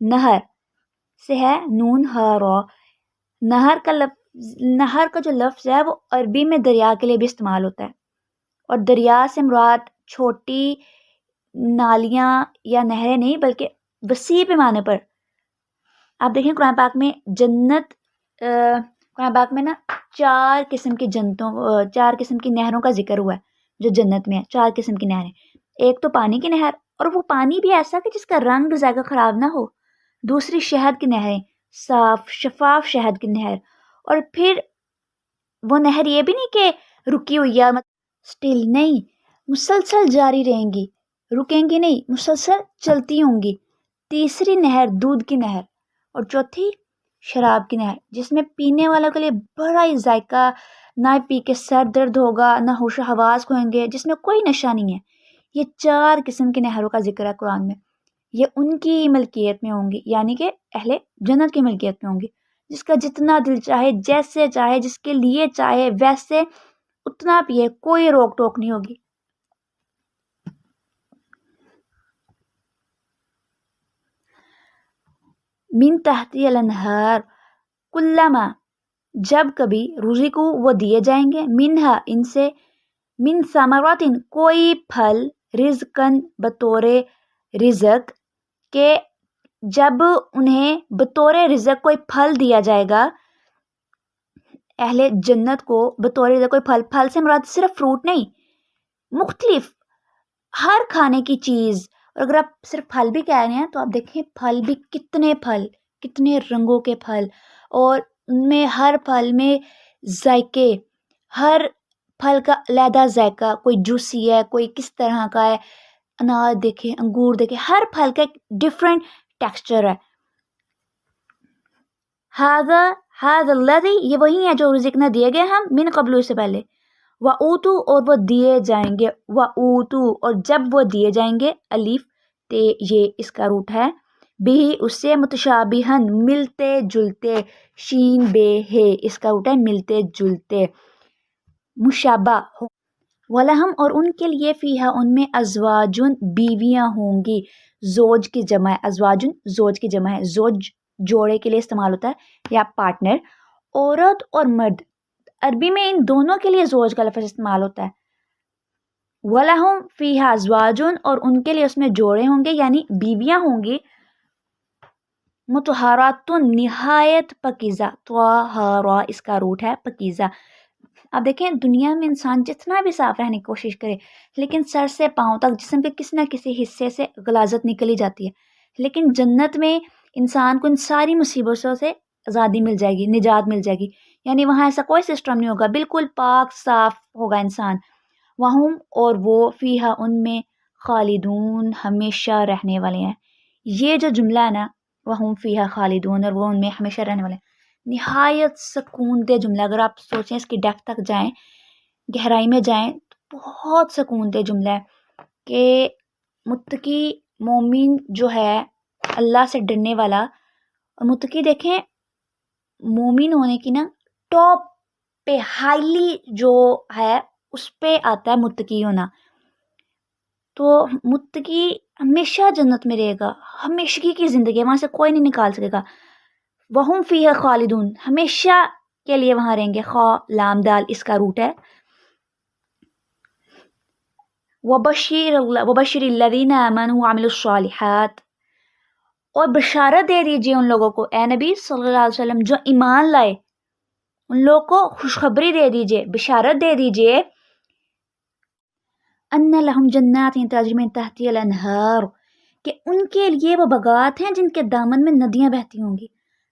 نہر سے ہے نون ہا را. نہر کا جو لفظ ہے وہ عربی میں دریا کے لیے بھی استعمال ہوتا ہے، اور دریا سے مراد چھوٹی نالیاں یا نہریں نہیں بلکہ وسیع پیمانے پر. آپ دیکھیں قرآن پاک میں جنت قرآن پاک میں نا چار قسم کی نہروں کا ذکر ہوا ہے جو جنت میں ہے. 4 قسم کی نہریں. ایک تو پانی کی نہر، اور وہ پانی بھی ایسا کہ جس کا رنگ ذائقہ خراب نہ ہو. دوسری شہد کی نہریں، صاف شفاف شہد کی نہر. اور پھر وہ نہر یہ بھی نہیں کہ رکی ہوئی ہے، اسٹل نہیں، مسلسل جاری رہیں گی، رکیں گی نہیں، مسلسل چلتی ہوں گی. تیسری نہر دودھ کی نہر، اور چوتھی شراب کی نہر جس میں پینے والوں کے لیے بڑا ہی ذائقہ، نہ پی کے سر درد ہوگا نہ ہوش و حواس کھوئیں گے، جس میں کوئی نشہ نہیں ہے. یہ 4 قسم کی نہروں کا ذکر ہے قرآن میں. یہ ان کی ملکیت میں ہوں گی، یعنی کہ اہل جنت کی ملکیت میں ہوں گی. جس کا جتنا دل چاہے، جیسے چاہے، جس کے لیے چاہے ویسے اتنا پیے، کوئی روک ٹوک نہیں ہوگی. من تحتی الانہار کلما، جب کبھی رزقو وہ دیے جائیں گے، منہا ان سے، من ثمرات کوئی پھل، رزقن بطور رزق کہ جب انہیں بطور رزق کوئی پھل دیا جائے گا، اہل جنت کو بطور رزق کوئی پھل سے مراد صرف فروٹ نہیں، مختلف ہر کھانے کی چیز. اور اگر آپ صرف پھل بھی کہہ رہے ہیں تو آپ دیکھیں پھل بھی کتنے رنگوں کے پھل، اور ان میں ہر پھل میں ذائقے، ہر پھل کا علیحدہ ذائقہ، کوئی جوسی ہے، کوئی کس طرح کا ہے. انار دیکھیں، انگور دیکھیں، ہر پھل کا ایک ڈفرینٹ ٹیکسچر ہے. هذا الذی، یہ وہی ہے جو رزق نہ دیے گئے ہم من قبل، اس سے پہلے. وَأُوتُوا، اور وہ دیے جائیں گے. وَأُوتُوا، اور جب وہ دیے جائیں گے. الف تے یہ اس کا روٹ ہے. بھی اس سے، متشابہن ملتے جلتے. شین بے ہے اس کا روٹ ہے ملتے جلتے، مشابہ. وَلَہُمْ، اور ان کے لیے فیہا ان میں، ازواجن بیویاں ہوں گی. زوج کی جمع ہے، ازواجن زوج کی جمع ہے. زوج جوڑے کے لیے استعمال ہوتا ہے یا پارٹنر. عورت اور مرد، عربی میں ان دونوں کے لیے زوج کا لفظ استعمال ہوتا ہے. وَلَهُمْ فِيهَا أَزْوَاجٌ، اور ان کے لیے اس میں جوڑے ہوں گے یعنی بیویاں ہوں گی. مطہراتٌ، نہایت پاکیزہ. طہارا اس کا روٹ ہے پاکیزہ. اب دیکھیں دنیا میں انسان جتنا بھی صاف رہنے کی کوشش کرے، لیکن سر سے پاؤں تک جسم کے کسی نہ کسی حصے سے غلاظت نکلی جاتی ہے. لیکن جنت میں انسان کو ان ساری مصیبتوں سے آزادی مل جائے گی، نجات مل جائے گی. یعنی وہاں ایسا کوئی سسٹم نہیں ہوگا، بالکل پاک صاف ہوگا انسان. وہم، اور وہ فیہا ان میں، خالدون ہمیشہ رہنے والے ہیں. یہ جو جملہ ہے نا، وہم فیہا خالدون، اور وہ ان میں ہمیشہ رہنے والے ہیں، نہایت سکون دہ جملہ. اگر آپ سوچیں اس کی ڈیپتھ تک جائیں، گہرائی میں جائیں، تو بہت سکون دہ جملہ ہے کہ متقی مومن جو ہے اللہ سے ڈرنے والا. اور متقی دیکھیں مومن ہونے کی نا ٹاپ پہ، ہائیلی جو ہے اس پہ آتا ہے متقی ہونا. تو متقی ہمیشہ جنت میں رہے گا، ہمیشگی کی زندگی، وہاں سے کوئی نہیں نکال سکے گا. وہم فیہا خالدون، ہمیشہ کے لیے وہاں رہیں گے. خا لام دال اس کا روٹ ہے. وبشر الذین آمنوا وعملوا الصالحات، اور بشارت دے دیجئے ان لوگوں کو، اے نبی صلی اللہ علیہ وسلم، جو ایمان لائے، ان لوگوں کو خوشخبری دے دیجئے، بشارت دے دیجئے. ان لہم جنات تجری من تحتها الانہار، کہ ان کے لیے وہ باغات ہیں جن کے دامن میں ندیاں بہتی ہوں گی.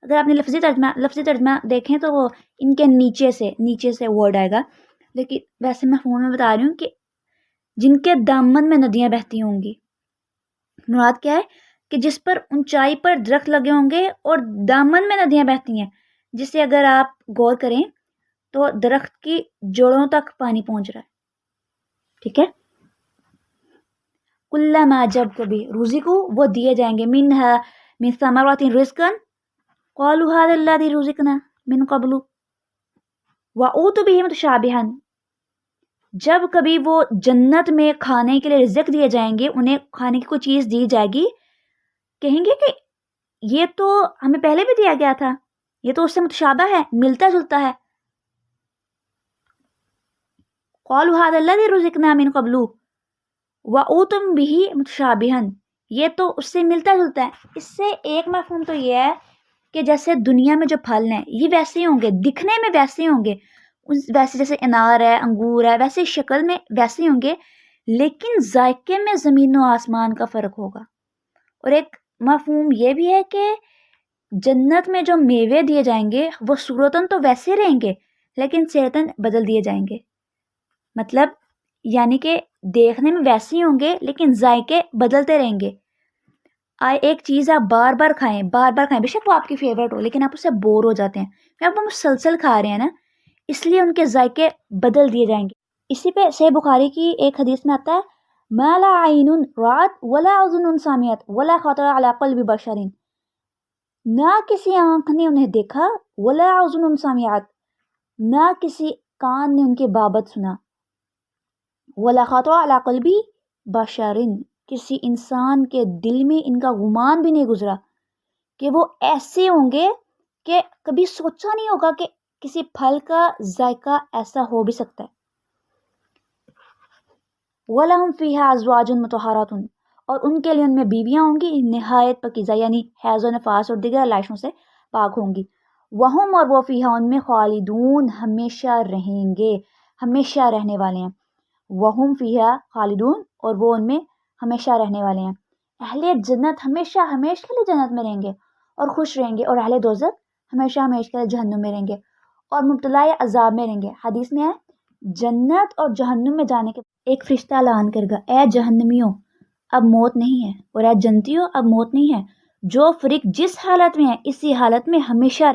اگر آپ نے لفظی ترجمہ دیکھیں تو وہ ان کے نیچے سے ورڈ آئے گا، لیکن ویسے میں فون میں بتا رہی ہوں کہ جن کے دامن میں ندیاں بہتی ہوں گی. مراد کیا ہے کہ جس پر اونچائی پر درخت لگے ہوں گے اور دامن میں ندیاں بہتی ہیں، جسے اگر آپ غور کریں تو درخت کی جڑوں تک پانی پہنچ رہا ہے. ٹھیک ہے. کلما، جب کبھی، رزقو وہ دیے جائیں گے، من ثمرات رزقا قالوا هذا الذي رزقنا من قبل وأوتوا به متشابها، جب کبھی وہ جنت میں کھانے کے لیے رزق دیے جائیں گے، انہیں کھانے کی کوئی چیز دی جائے گی، کہیں گے کہ یہ تو ہمیں پہلے بھی دیا گیا تھا، یہ تو اس سے متشابہ ہے، ملتا جلتا ہے. قالوا هذا الذي رزقنا من قبل وأوتم به متشابها، یہ تو اس سے ملتا جلتا ہے. اس سے ایک مفہوم تو یہ ہے کہ جیسے دنیا میں جو پھل ہیں یہ ویسے ہی ہوں گے، دکھنے میں ویسے ہی ہوں گے، ویسے جیسے انار ہے، انگور ہے، ویسے شکل میں ویسے ہی ہوں گے، لیکن ذائقے میں زمین و آسمان کا فرق ہوگا. اور ایک مفہوم یہ بھی ہے کہ جنت میں جو میوے دیے جائیں گے وہ صورتاً تو ویسے رہیں گے لیکن صحتاً بدل دیے جائیں گے. مطلب یعنی کہ دیکھنے میں ویسے ہی ہوں گے لیکن ذائقے بدلتے رہیں گے. ایک چیز آپ بار بار کھائیں، بار بار کھائیں، بے شک وہ آپ کی فیوریٹ ہو لیکن آپ اس سے بور ہو جاتے ہیں کیونکہ آپ مسلسل کھا رہے ہیں نا، اس لیے ان کے ذائقے بدل دیے جائیں گے. اسی پہ صحیح بخاری کی ایک حدیث میں آتا ہے ما لا عین رات ولا اذن سامعت ولا خطر علی قلب بشر، نہ کسی آنکھ نے انہیں دیکھا، ولا اذن سامعت، نہ کسی کان نے ان کی بابت سنا، ولا خطر علی قلب بشر، کسی انسان کے دل میں ان کا گمان بھی نہیں گزرا کہ وہ ایسے ہوں گے کہ کبھی سوچا نہیں ہوگا کہ کسی پھل کا ذائقہ ایسا ہو بھی سکتا ہے. وَلَهُمْ فِيهَا أَزْوَاجٌ مُطَهَّرَةٌ، اور ان کے لیے ان میں بیویاں ہوں گی نہایت پاکیزہ، یعنی حیض و نفاس اور دیگر علائشوں سے پاک ہوں گی. وَهُمْ، اور وہ فِيهَا ان میں خالدون، ہمیشہ رہیں گے، ہمیشہ رہنے والے ہیں. وَهُمْ فِيهَا خالدون، اور وہ ان میں ہمیشہ رہنے والے ہیں. اہل جنت ہمیشہ ہمیشہ کے لیے جنت میں رہیں گے اور خوش رہیں گے، اور اہل دوزخ ہمیشہ ہمیشہ کے لیے جہنم میں رہیں گے اور مبتلا عذاب میں رہیں گے. حدیث میں ہے جنت اور جہنم میں جانے کے ایک فرشتہ اعلان کرے گا اے جہنمیوں اب موت نہیں ہے، اور اے جنتیوں اب موت نہیں ہے، جو فریق جس حالت میں ہے اسی حالت میں ہمیشہ